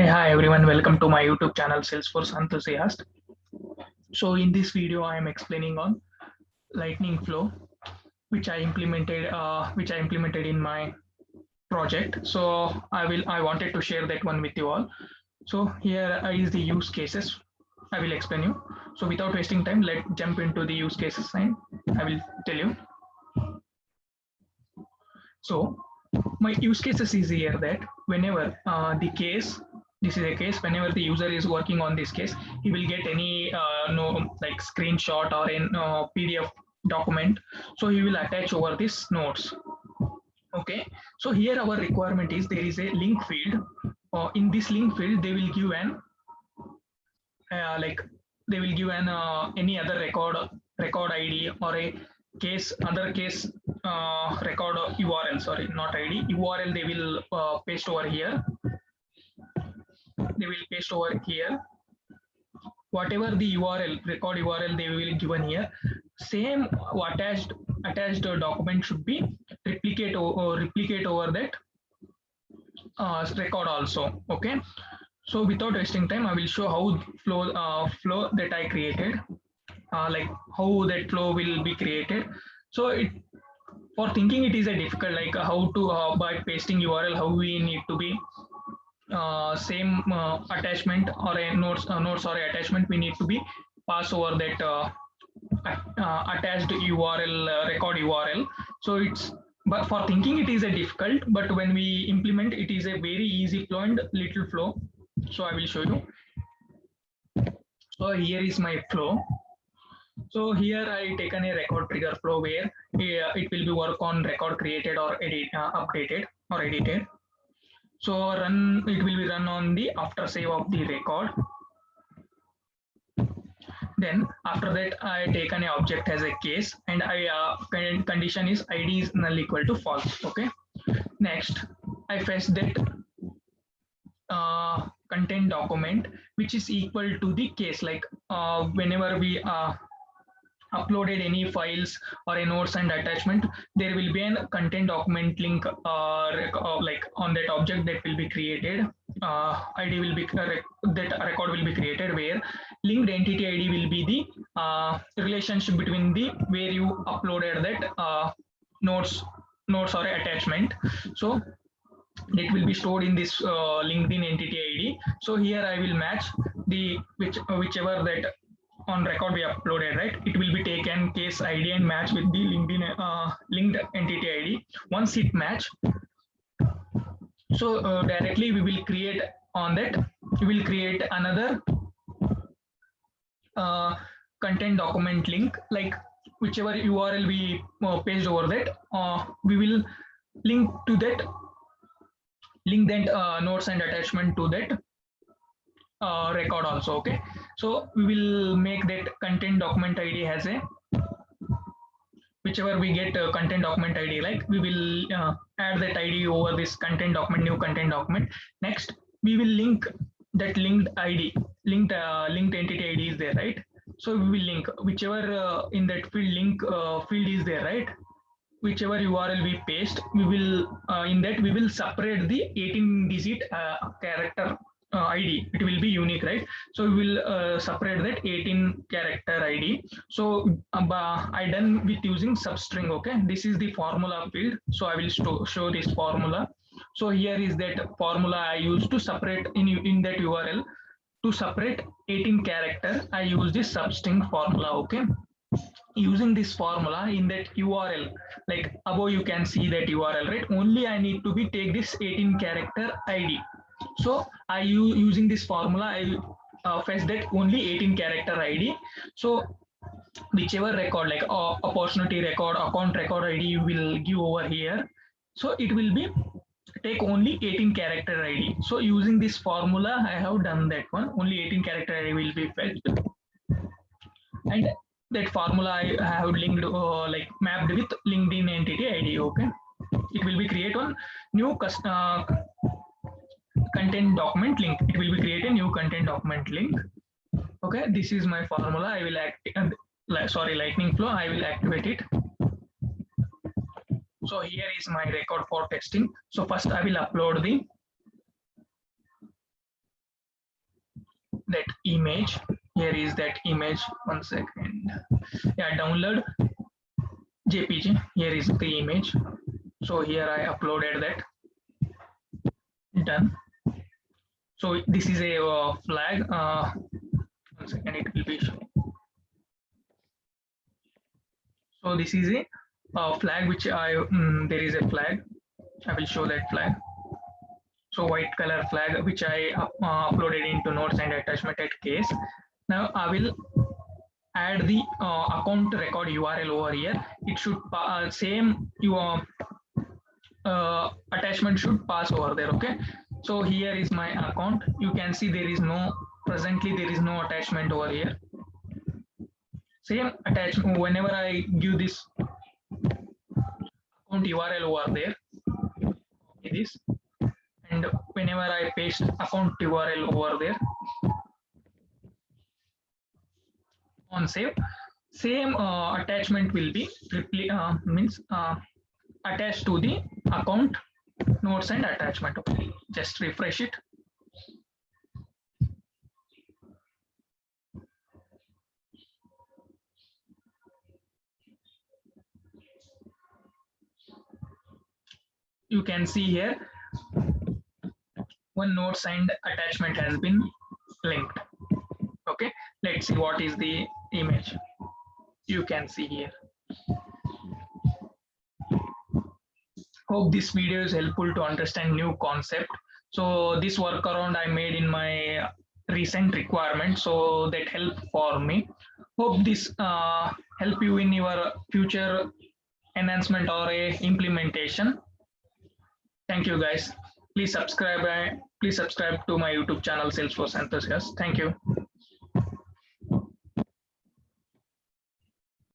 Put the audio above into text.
Hi everyone, welcome to my YouTube channel Salesforce Enthusiast. So in this video, I am explaining on Lightning Flow, which I implemented in my project. So I wanted to share that one with you all. So here is the use cases. I will explain you. So without wasting time, let's jump into the use cases and I will tell you. So my use cases is here that whenever this is a case whenever the user is working on this case, he will get any no like screenshot or an PDF document, so he will attach over this notes. Okay, so here our requirement is there is a link field. In this link field they will give an like they will give an any other record ID or a case other case record URL, sorry, not ID, URL. They will paste over here. They will paste over here whatever the URL record URL they will given here. Same attached document should be replicate over that record also. Okay, so without wasting time, I will show how flow that I created, like how that flow will be created. So it, for thinking it is a difficult, like how to by pasting URL, how we need to be same attachment or a notes or a attachment, we need to be pass over that attached URL record URL. So it's, but for thinking it is a difficult, but when we implement it is a very easy flow and little flow. So I will show you. So here is my flow. So here I taken a record trigger flow where it will be work on record created or updated or edited. So it will be run on the after save of the record. Then after that I take an object as a case and I condition is ID is null equal to false. Okay. Next I fetch that content document which is equal to the case, like whenever we uploaded any files or a notes and attachment, there will be a content document link like on that object that will be created. ID will be that record will be created where linked entity ID will be the relationship between the where you uploaded that notes or attachment. So it will be stored in this LinkedIn entity ID. So here I will match the whichever that on record we uploaded, right? It will be taken case ID and match with the LinkedIn linked entity ID. Once it match, so directly we will create on that. We will create another content document link, like whichever URL we paste over that, we will link to that notes and attachment to that record also. Okay, so we will make that content document ID as a whichever we get content document ID, like we will add that ID over this content document, new content document. Next we will link that linked ID, linked entity ID is there, right? So we will link whichever in that field link field is there, right? Whichever URL we paste, we will in that we will separate the 18-digit character ID. It will be unique, right? So we will separate that 18 character ID. So I done with using substring. Okay, this is the formula field. So I will show this formula. So here is that formula I used to separate in that URL. To separate 18 character, I use this substring formula. Okay, using this formula in that URL, like above you can see that URL, right? Only I need to be take this 18 character ID. So I using this formula, I fetch that only 18 character ID. So whichever record, like opportunity record, account record ID you will give over here, so it will be take only 18 character ID. So using this formula I have done that one, only 18 character ID will be fetched, and that formula I have linked like mapped with LinkedIn entity ID. Okay, it will be create one new content document link. It will be create a new content document link. Okay, this is my formula. I will sorry, Lightning Flow. I will activate it. So here is my record for testing. So first I will upload the that image. Here is that image. 1 second. Yeah, download JPG. Here is the image. So here I uploaded that. Done. So this is a flag. 1 second, it will be shown. So this is a flag which there is a flag. I will show that flag. So white color flag which I uploaded into notes and attachment at case. Now I will add the account record URL over here. It should same your attachment should pass over there. Okay. So here is my account. You can see there is presently there is no attachment over here. Same attachment whenever I give this account URL over there, this, and whenever I paste account URL over there on save, same attachment will be attached to the account notes and attachment. Okay. Just refresh it. You can see here one notes and attachment has been linked. Okay, let's see what is the image. You can see here. Hope this video is helpful to understand new concept. So this workaround I made in my recent requirement, so that helped for me. Hope this help you in your future enhancement or implementation. Thank you guys. Please subscribe to my YouTube channel Salesforce Enthusiast. Thank you.